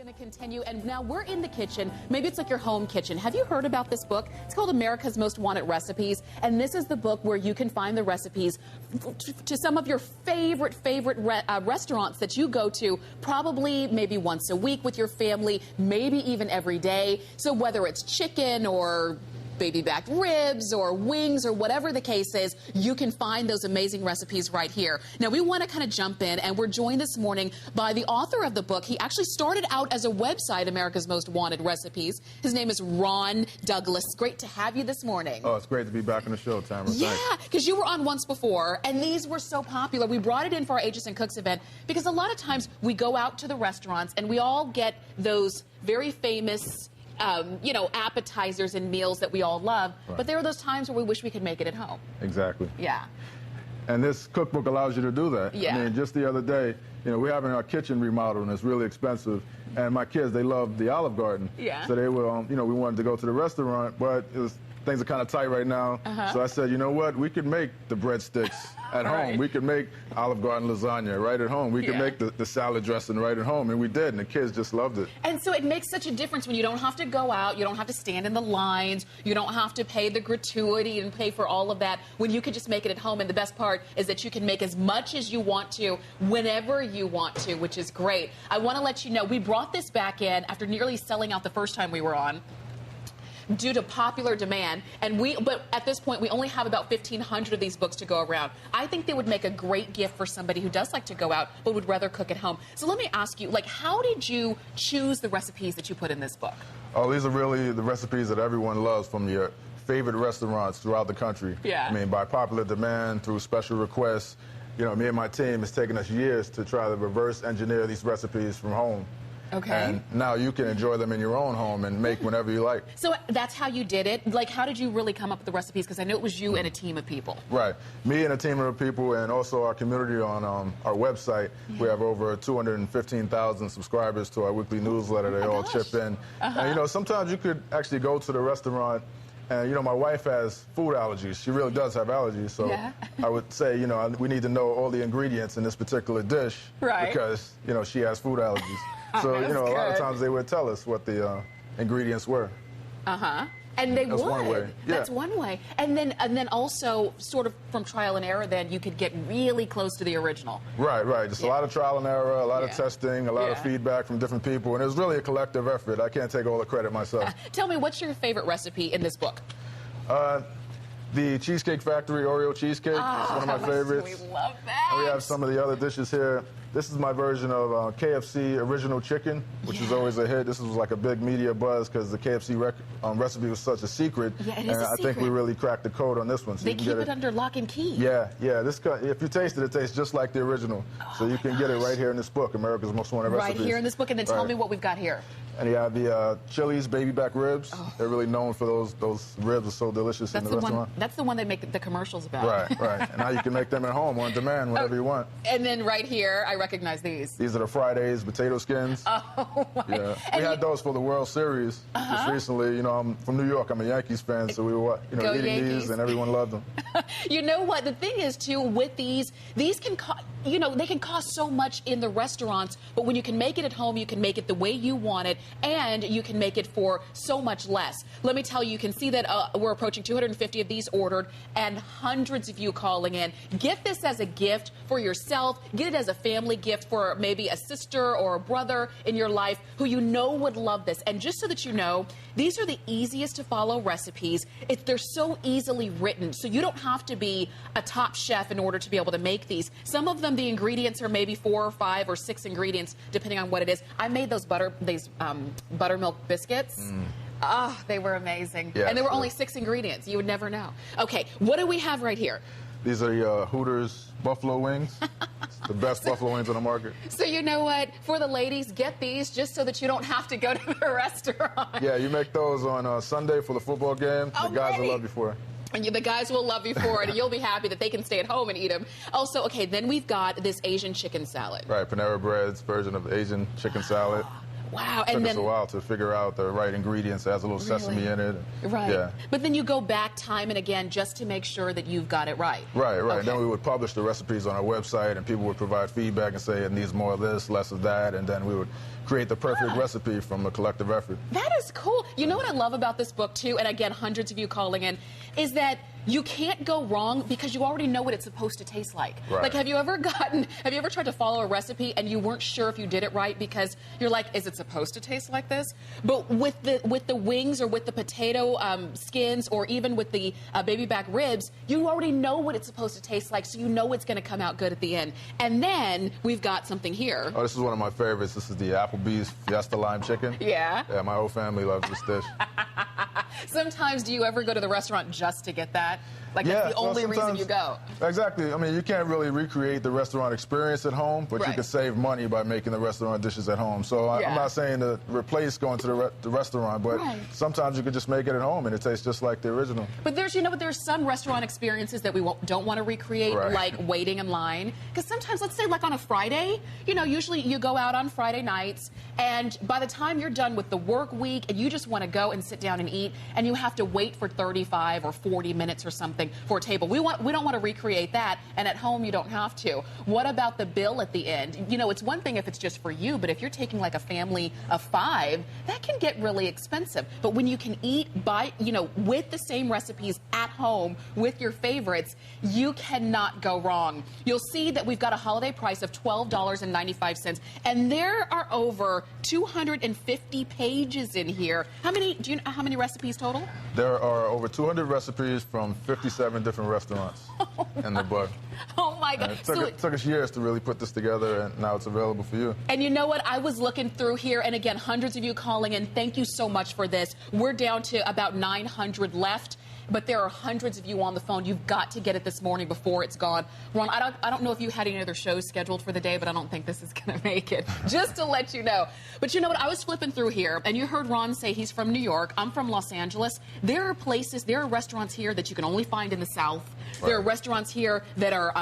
Going to continue, and now we're in the kitchen. Maybe it's like your home kitchen. Have you heard about this book? It's called America's Most Wanted Recipes, and this is the book where you can find the recipes to some of your favorite restaurants that you go to probably maybe once a week with your family, maybe even every day. So whether it's chicken or baby back ribs or wings or whatever the case is, you can find those amazing recipes right here. Now, we want to kind of jump in, and we're joined this morning by the author of the book. He actually started out as a website, America's Most Wanted Recipes. His name is Ron Douglas. Great to have you this morning. Oh, it's great to be back on the show, Tamara. Yeah, because you were on once before, and these were so popular. We brought it in for our Ages and Cooks event because a lot of times we go out to the restaurants and we all get those very famous appetizers and meals that we all love, right. But there are those times where we wish we could make it at home. Exactly. Yeah. And this cookbook allows you to do that. Yeah. I mean, just the other day, we're having our kitchen remodeled, and it's really expensive. And my kids, they love the Olive Garden. Yeah. So they were, we wanted to go to the restaurant, but things are kind of tight right now. So I said, you know what? We could make the breadsticks at home. We could make Olive Garden lasagna right at home. We could make the salad dressing right at home, and we did, and the kids just loved it. And so it makes such a difference when you don't have to go out, you don't have to stand in the lines, you don't have to pay the gratuity and pay for all of that, when you can just make it at home. And the best part is that you can make as much as you want to, whenever you want to, which is great. I want to let you know, we brought this back in after nearly selling out the first time we were on, due to popular demand, but at this point we only have about 1,500 of these books to go around. I think they would make a great gift for somebody who does like to go out but would rather cook at home. So let me ask you, how did you choose the recipes that you put in this book? Oh, these are really the recipes that everyone loves from your favorite restaurants throughout the country. Yeah. I mean, by popular demand, through special requests. Me and my team, it's taken us years to try to reverse engineer these recipes from home. Okay. And now you can enjoy them in your own home and make whenever you like. So that's how you did it? How did you really come up with the recipes? Because I know it was you and a team of people. Right. Me and a team of people, and also our community on our website. We have over 215,000 subscribers to our weekly newsletter. They all chip in. And, sometimes you could actually go to the restaurant, and, my wife has food allergies. She really does have allergies. So I would say, we need to know all the ingredients in this particular dish. Right. Because, she has food allergies. So, a lot of times they would tell us what the ingredients were. And they would. That's one way. Yeah. That's one way. And then also, sort of from trial and error, then you could get really close to the original. Right. Just a lot of trial and error, a lot of testing, a lot of feedback from different people. And it was really a collective effort. I can't take all the credit myself. Tell me, what's your favorite recipe in this book? The Cheesecake Factory Oreo cheesecake. It's one of my favorites. We love that. And we have some of the other dishes here. This is my version of KFC original chicken, which is always a hit. This was like a big media buzz because the KFC recipe was such a secret. Yeah, it is a secret. I think we really cracked the code on this one. So they keep it under lock and key. Yeah. If you taste it, it tastes just like the original. So you can get it right here in this book, America's Most Wanted Recipes. Right here in this book, and then tell me what we've got here. And you have the Chili's baby back ribs. They're really known for those ribs are so delicious in the restaurant. That's the one they make the commercials about. Right. And now you can make them at home on demand whenever you want. And then right here, I recognize these. These are the Fridays potato skins. Oh, my. Yeah. We had those for the World Series just recently. I'm from New York. I'm a Yankees fan, so we were eating Yankees. these, and everyone loved them. You know what? The thing is, too, with these can cost, they can cost so much in the restaurants, but when you can make it at home, you can make it the way you want it, and you can make it for so much less. Let me tell you, you can see that we're approaching 250 of these ordered, and hundreds of you calling in. Get this as a gift for yourself. Get it as a family gift for maybe a sister or a brother in your life who would love this. And just so that you know, these are the easiest to follow recipes. They're so easily written, so you don't have to be a top chef in order to be able to make these. Some of them, the ingredients are maybe 4 or 5 or 6 ingredients, depending on what it is. I made those buttermilk biscuits. They were amazing. Yeah, and there were only 6 ingredients. You would never know. Okay, what do we have right here? These are the Hooters buffalo wings. The best buffalo wings on the market. So you know what? For the ladies, get these just so that you don't have to go to the restaurant. Yeah, you make those on Sunday for the football game. The guys will love you for it. And the guys will love you for it, and you'll be happy that they can stay at home and eat them. Also, okay, then we've got this Asian chicken salad. Right, Panera Bread's version of Asian chicken salad. Wow. It took us a while to figure out the right ingredients. It has a little sesame in it. Right. Yeah. But then you go back time and again just to make sure that you've got it right. Right. Okay. Then we would publish the recipes on our website, and people would provide feedback and say it needs more of this, less of that, and then we would create the perfect recipe from a collective effort. That is cool. You know what I love about this book, too, and again, hundreds of you calling in, is that you can't go wrong because you already know what it's supposed to taste like. Right. Like, have you ever tried to follow a recipe and you weren't sure if you did it right because you're like, is it supposed to taste like this? But with the wings or with the potato skins or even with the baby back ribs, you already know what it's supposed to taste like, so you know it's going to come out good at the end. And then we've got something here. Oh, this is one of my favorites. This is the Applebee's Fiesta Lime Chicken. Yeah? Yeah, my whole family loves this dish. Sometimes, do you ever go to the restaurant just to get that? Like, Yeah, that's the only reason sometimes- you go. Exactly. I mean, you can't really recreate the restaurant experience at home, but you Right. can save money by making the restaurant dishes at home. So Yeah. I'm not saying to replace going to the restaurant, but Right. sometimes you could just make it at home and it tastes just like the original. But there's some restaurant experiences that we don't want to recreate, Right. like waiting in line. Because sometimes, let's say, like on a Friday, usually you go out on Friday nights, and by the time you're done with the work week, and you just want to go and sit down and eat, and you have to wait for 35 or 40 minutes or something for a table. We don't want to recreate that, and at home you don't have to. What about the bill at the end? It's one thing if it's just for you, but if you're taking like a family of 5, that can get really expensive. But when you can eat with the same recipes at home with your favorites, you cannot go wrong. You'll see that we've got a holiday price of $12.95, and there are over 250 pages in here. Do you know how many recipes total? There are over 200 recipes from 57 different restaurants in the book. Oh my God. And it took us years to really put this together, and now it's available for you. And you know what? I was looking through here, and again, hundreds of you calling in. Thank you so much for this. We're down to about 900 left. But there are hundreds of you on the phone. You've got to get it this morning before it's gone. Ron, I don't know if you had any other shows scheduled for the day, but I don't think this is going to make it, just to let you know. But you know what? I was flipping through here, and you heard Ron say he's from New York. I'm from Los Angeles. There are restaurants here that you can only find in the South. Right. There are restaurants here that are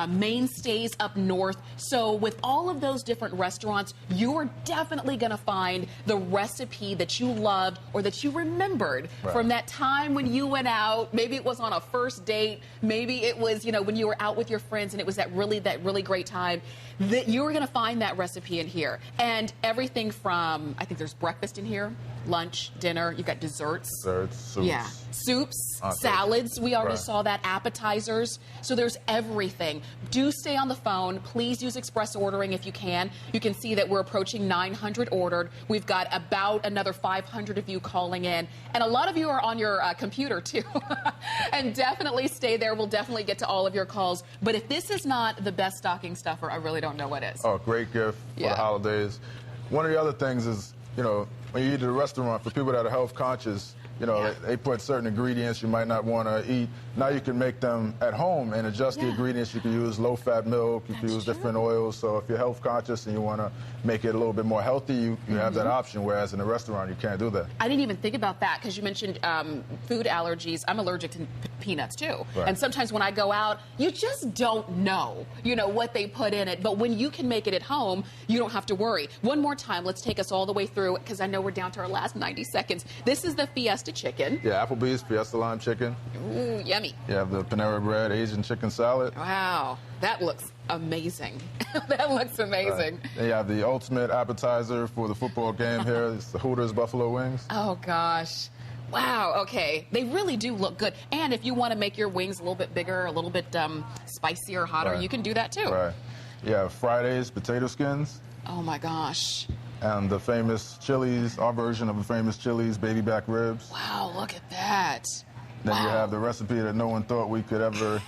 mainstays up north. So with all of those different restaurants, you are definitely going to find the recipe that you loved or that you remembered from that time when you went out. Maybe it was on a first date. Maybe it was, when you were out with your friends and it was that really great time. That you were going to find that recipe in here. And everything from, I think there's breakfast in here, lunch, dinner. You've got desserts. Desserts, soups. Yeah. Soups, Entrees. salads. We already Right. saw that. Appetizers. So there's everything. Do stay on the phone. Please use express ordering if you can. You can see that we're approaching 900 ordered. We've got about another 500 of you calling in. And a lot of you are on your computer, too. And definitely stay there. We'll definitely get to all of your calls. But if this is not the best stocking stuffer, I really don't know what is. Oh, great gift for Yeah. the holidays. One of the other things is, when you eat at a restaurant, for people that are health conscious, they put certain ingredients you might not want to eat. Now you can make them at home and adjust the ingredients. You can use low-fat milk. You can use different oils. So if you're health conscious and you want to make it a little bit more healthy, you have that option, whereas in a restaurant, you can't do that. I didn't even think about that because you mentioned food allergies. I'm allergic to peanuts, too. Right. And sometimes when I go out, you just don't know, what they put in it. But when you can make it at home, you don't have to worry. One more time, let's take us all the way through because I know we're down to our last 90 seconds. This is the Fiesta chicken. Yeah, Applebee's Fiesta Lime Chicken. Ooh, yummy. You have the Panera Bread Asian Chicken Salad. Wow, that looks amazing. That looks amazing. Then you have the ultimate appetizer for the football game here. It's the Hooters Buffalo Wings. Oh, gosh. Wow, okay. They really do look good. And if you want to make your wings a little bit bigger, a little bit spicier, hotter, Right. you can do that, too. Right. You have Friday's Potato Skins. Oh, my gosh. And the famous Chili's, our version of the famous Chili's baby back ribs. Wow, look at that. Then you Wow. have the recipe that no one thought we could ever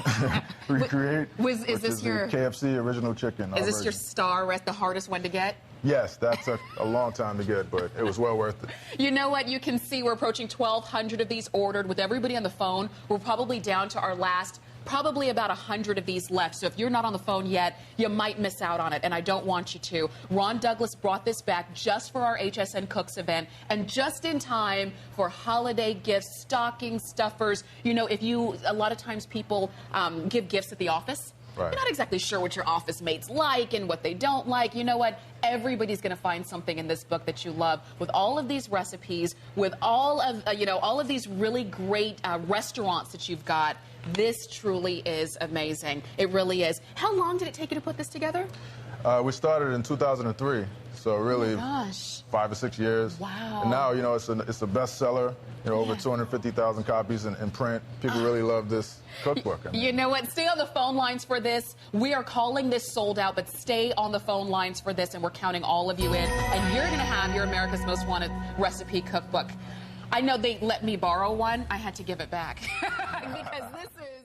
recreate. Is which this is your- the KFC original chicken? Is this your star, the hardest one to get? Yes, that took a long time to get, but it was well worth it. You know what? You can see we're approaching 1,200 of these ordered. With everybody on the phone, we're probably down to our last, probably about 100 of these left. So if you're not on the phone yet, you might miss out on it, and I don't want you to. Ron Douglas brought this back just for our HSN Cooks event and just in time for holiday gifts, stocking stuffers. A lot of times people give gifts at the office. Right. You're not exactly sure what your office mates like and what they don't like. You know what? Everybody's going to find something in this book that you love. With all of these recipes, with all of all of these really great restaurants that you've got, this truly is amazing. It really is. How long did it take you to put this together? We started in 2003, so really Gosh. 5 or 6 years. Wow. And now, you know, it's a bestseller. You know, over 250,000 copies in print. People really love this cookbook. I mean. You know what? Stay on the phone lines for this. We are calling this sold out, but stay on the phone lines for this, and we're counting all of you in. And you're going to have your America's Most Wanted recipe cookbook. I know they let me borrow one. I had to give it back because this is...